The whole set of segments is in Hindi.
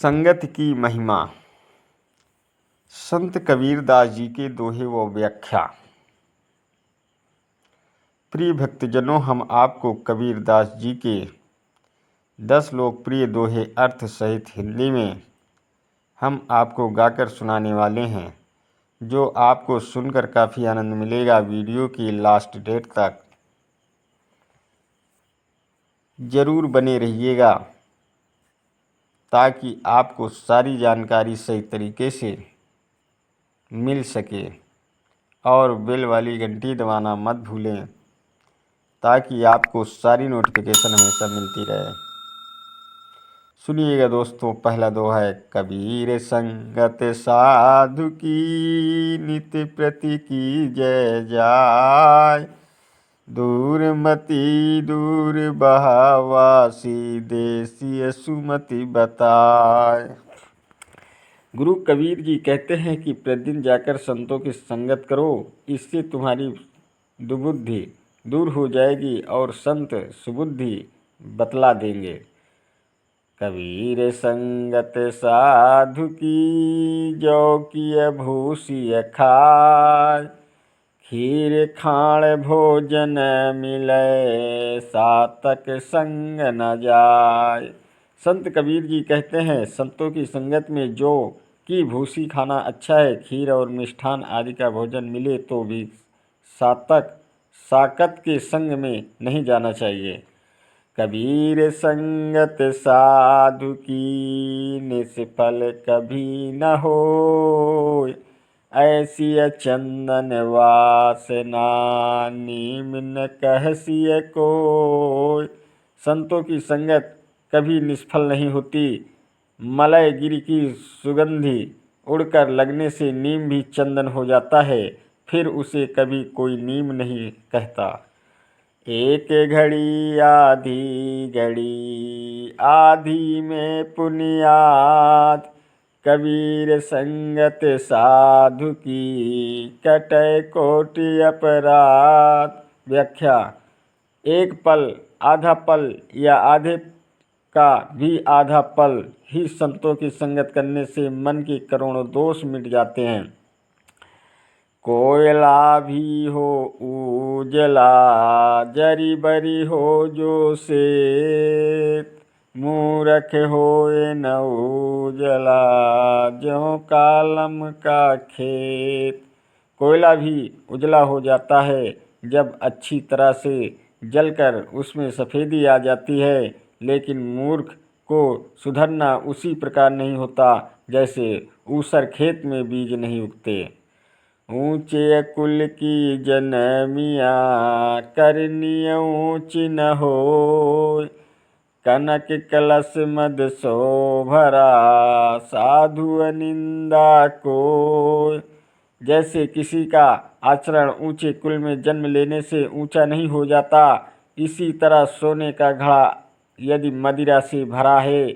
संगत की महिमा। संत कबीरदास जी के दोहे व व्याख्या। प्रिय भक्तजनों, हम आपको कबीरदास जी के 10 लोकप्रिय दोहे अर्थ सहित हिंदी में हम आपको गाकर सुनाने वाले हैं, जो आपको सुनकर काफ़ी आनंद मिलेगा। वीडियो की लास्ट डेट तक ज़रूर बने रहिएगा ताकि आपको सारी जानकारी सही तरीके से मिल सके, और बेल वाली घंटी दबाना मत भूलें ताकि आपको सारी नोटिफिकेशन हमेशा मिलती रहे। सुनिएगा दोस्तों, पहला दोहा है। कबीर संगत साधु की नित्य प्रति की जय जाय, दूर मति दूर बहावासी देसी सुमति बताए। गुरु कबीर जी कहते हैं कि प्रतिदिन जाकर संतों की संगत करो, इससे तुम्हारी दुबुद्धि दूर हो जाएगी और संत सुबुद्धि बतला देंगे। कबीर संगत साधु की जो किय भूषिय खाय, खीर खाण भोजन मिले सातक संग न जाय। संत कबीर जी कहते हैं, संतों की संगत में जो कि भूसी खाना अच्छा है, खीर और मिष्ठान आदि का भोजन मिले तो भी साकत के संग में नहीं जाना चाहिए। कबीर संगत साधु की निष्फल कभी न होय, ऐसी चंदन वासना नीम न कहसिय कोय। संतों की संगत कभी निष्फल नहीं होती। मलय गिरी की सुगंधि उड़कर लगने से नीम भी चंदन हो जाता है, फिर उसे कभी कोई नीम नहीं कहता। एक घड़ी आधी में पुनियाद, कबीर संगत साधु की कटय कोटि अपराध। व्याख्या। एक पल, आधा पल या आधे का भी आधा पल ही संतों की संगत करने से मन के करोड़ों दोष मिट जाते हैं। कोयला भी हो उजला, जरी बरी हो जो सेत, मूरख होए न उजला ज्यों कालम का खेत। कोयला भी उजला हो जाता है जब अच्छी तरह से जलकर उसमें सफ़ेदी आ जाती है, लेकिन मूर्ख को सुधरना उसी प्रकार नहीं होता जैसे ऊसर खेत में बीज नहीं उगते। ऊंचे कुल की जनमिया, करनी ऊंची न हो, कनक कलश मद सो भरा, साधु निंदा को। जैसे किसी का आचरण ऊंचे कुल में जन्म लेने से ऊंचा नहीं हो जाता, इसी तरह सोने का घड़ा यदि मदिरा से भरा है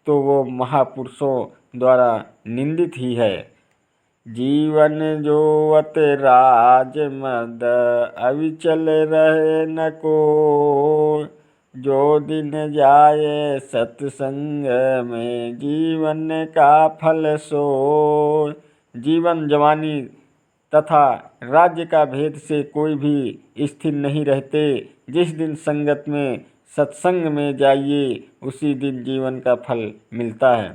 तो वो महापुरुषों द्वारा निंदित ही है। जीवन जोवत राज मद, अविचल रहे न को, जो दिन जाए सत्संग में जीवन का फल सो। जीवन जवानी तथा राज्य का भेद से कोई भी स्थिर नहीं रहते। जिस दिन संगत में सत्संग में जाइए, उसी दिन जीवन का फल मिलता है।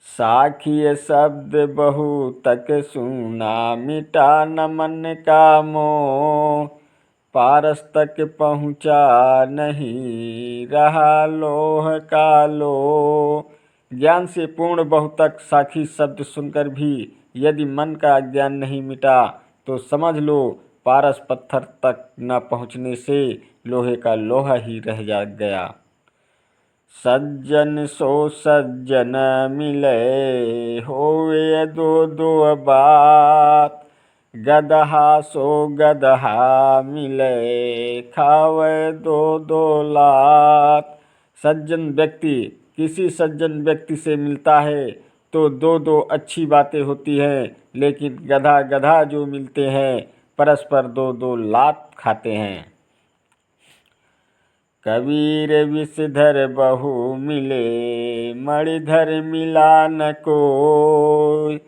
साखिय शब्द बहु तक सुना, मिटा न मन का मोह, पारस तक पहुँचा नहीं रहा लोह का लोह। ज्ञान से पूर्ण बहु तक साखी शब्द सुनकर भी यदि मन का अज्ञान नहीं मिटा तो समझ लो पारस पत्थर तक न पहुँचने से लोहे का लोहा ही रह जा गया। सज्जन सो सज्जन मिले, होवे दो दो बात, गदहा सो गदहा मिले, खावे दो दो लात। सज्जन व्यक्ति किसी सज्जन व्यक्ति से मिलता है तो दो दो अच्छी बातें होती हैं, लेकिन गधा गधा जो मिलते हैं परस्पर दो दो लात खाते हैं। कबीर विषधर बहु मिले, मणिधर मिला न कोई।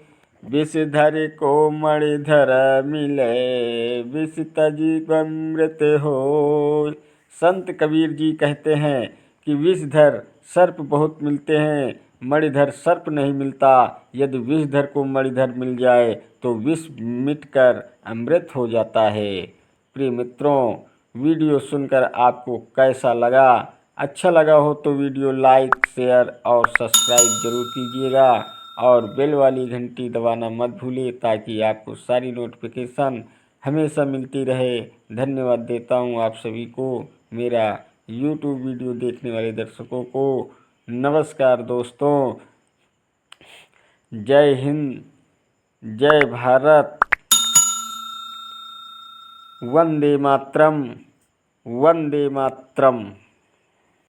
विषधर को मणिधर मिले, विष तजी अमृत होय। संत कबीर जी कहते हैं कि विषधर सर्प बहुत मिलते हैं, मणिधर सर्प नहीं मिलता। यदि विषधर को मणिधर मिल जाए तो विष मिटकर अमृत हो जाता है। प्रिय मित्रों, वीडियो सुनकर आपको कैसा लगा? अच्छा लगा हो तो वीडियो लाइक, शेयर और सब्सक्राइब जरूर कीजिएगा और बेल वाली घंटी दबाना मत भूलिए ताकि आपको सारी नोटिफिकेशन हमेशा मिलती रहे। धन्यवाद देता हूँ आप सभी को, मेरा YouTube वीडियो देखने वाले दर्शकों को। नमस्कार दोस्तों, जय हिंद, जय भारत, वंदे मातरम, वंदे मातरम।